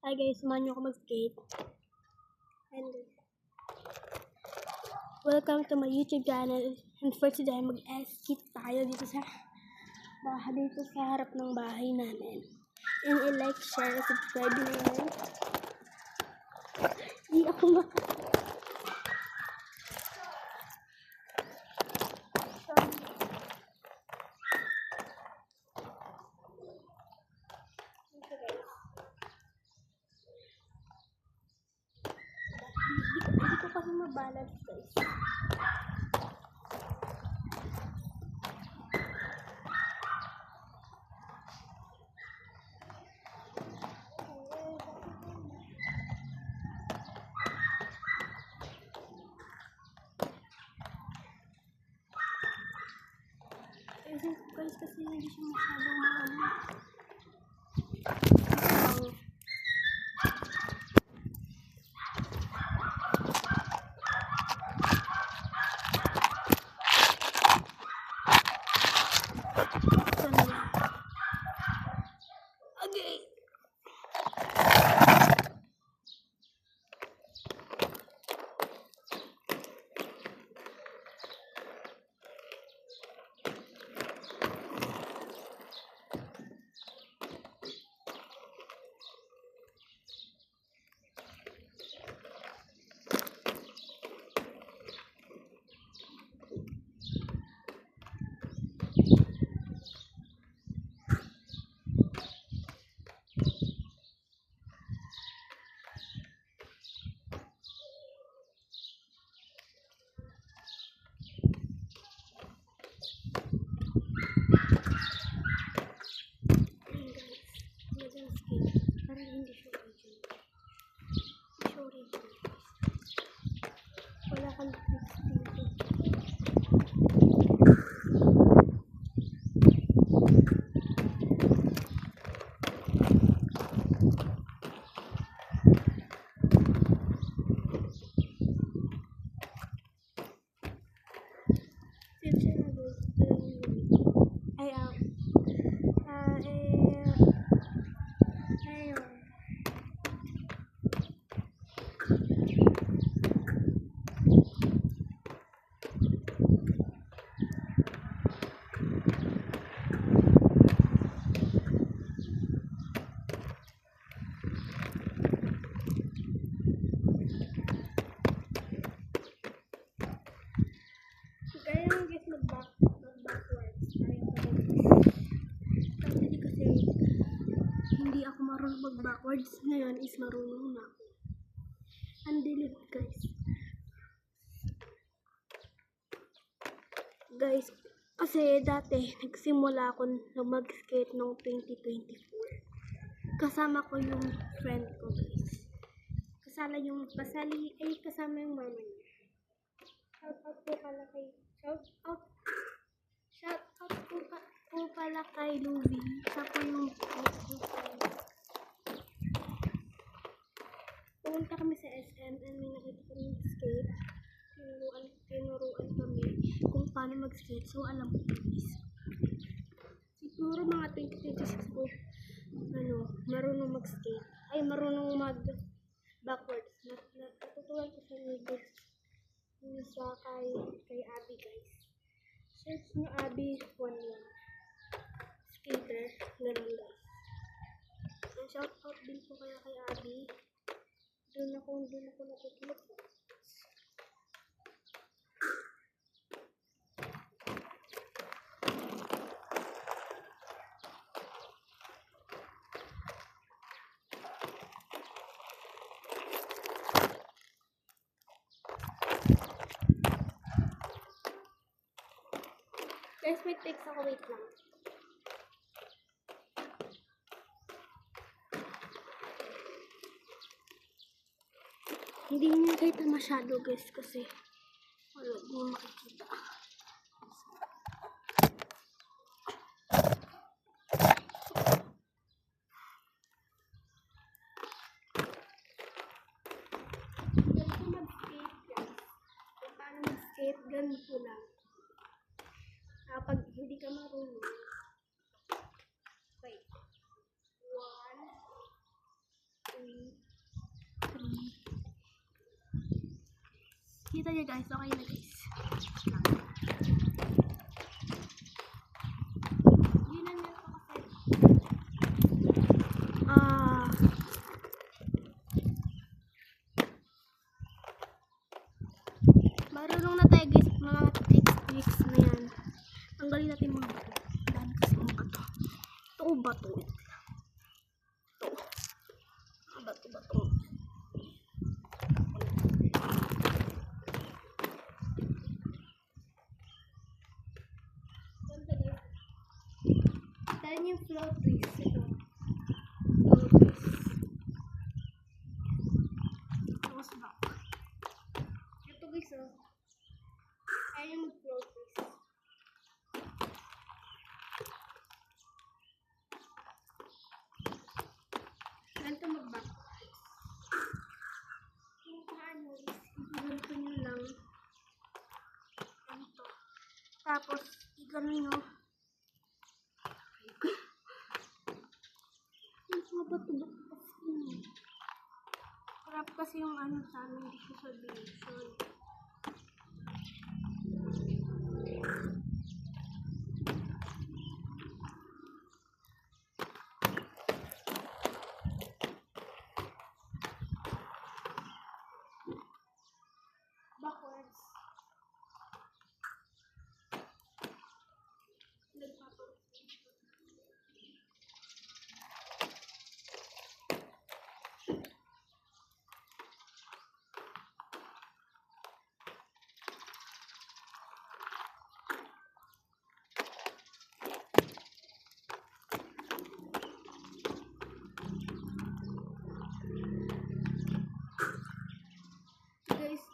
Hi guys, samahan niyo ako mag-skate. And welcome to my YouTube channel. And for today, mag-skate tayo dito sa harap ng bahay namin. And i-like, share, subscribe na yan. Hindi ako hindi ko kasi mabalance guys. Guys, kasi hindi siya masyadong maano. Okay. Wala kang mag-backwards ngayon is marunong na ako. Undelete guys, kasi dati nagsimula ako na mag-skate noong 2024. Kasama ko yung friend ko guys. Kasama yung mama niya. Shout out po pala kay Louie. Siya po yung pumunta kami sa SM and may nakita kami skate. Tinuruan kami kung paano mag-skate. So, alam ko guys. Siguro mga 2026 ko, marunong mag-skate. Ay, marunong mag-backwards. Natutunan ko sa nito. Sa kay Abby guys. Search nyo Abby 11. Skater. Ganun guys. And shout out din po kaya kay Abby. Doon ako natutulog. Guys, may text ako. Wait lang. Hindi niya kita masyado guys kasi wala mo makikita. Ganito mag-skate guys. Kung paano mag-skate, ganito lang. Kapag hindi ka marunong, wait. 1, 2, Kita niyo guys, okay na guys. Yun na meron ko kasi. Marunong na tayo guys, mga tricks na yan. Tanggalin natin mga bato. Dami kasi mga bato. Ito bato. Ito. Bato. Tayo yung float trees. Ito. Float trees. Tapos back. Ito guys oh. Tayo yung float trees. Ganito mag-back. Yung paano is, ganito nyo lang. Ganito. Tapos, gano'n nyo. Yung bato-bato kasi. Harap kasi yung ano sa amin dito sa division. Backwards. Guys,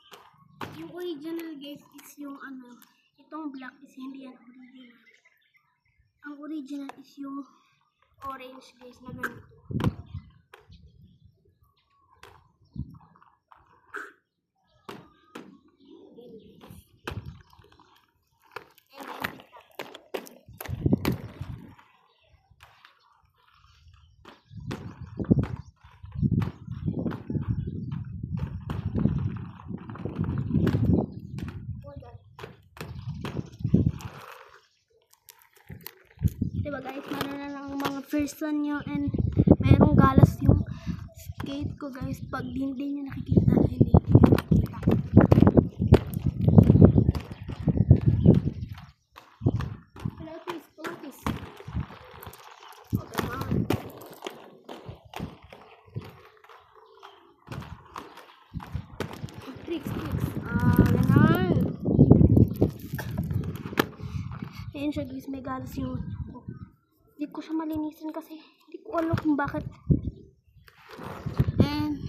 yung original guys is yung ano, itong black is hindi yan original. Ang original is yung orange guys na ganito. Diba guys, meron na lang mga person nyo and merong galas yung skate ko guys. Pag hindi nyo nakikita, hindi nyo nakikita. Hello, please. Okay, man. Tricks. Ganun. Ayan siya guys, may galas yung hindi ko siya malinisin kasi hindi ko alam kung bakit. And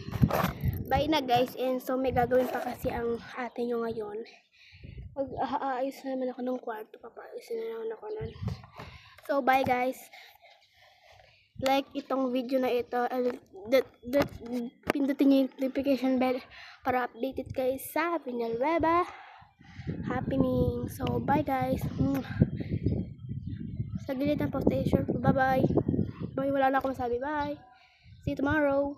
bye na guys. And so may gagawin pa kasi ang ate nyo ngayon. Mag-aayos na naman ako ng kwarto. Papaayusin na naman ako nun. So bye guys. Like itong video na ito. Pindutin nyo yung notification bell para updated kayo sa Villanueva happening. So bye guys. Sa gilid ng postation. Bye-bye. Bye. Wala na akong masabi. Bye. See you tomorrow.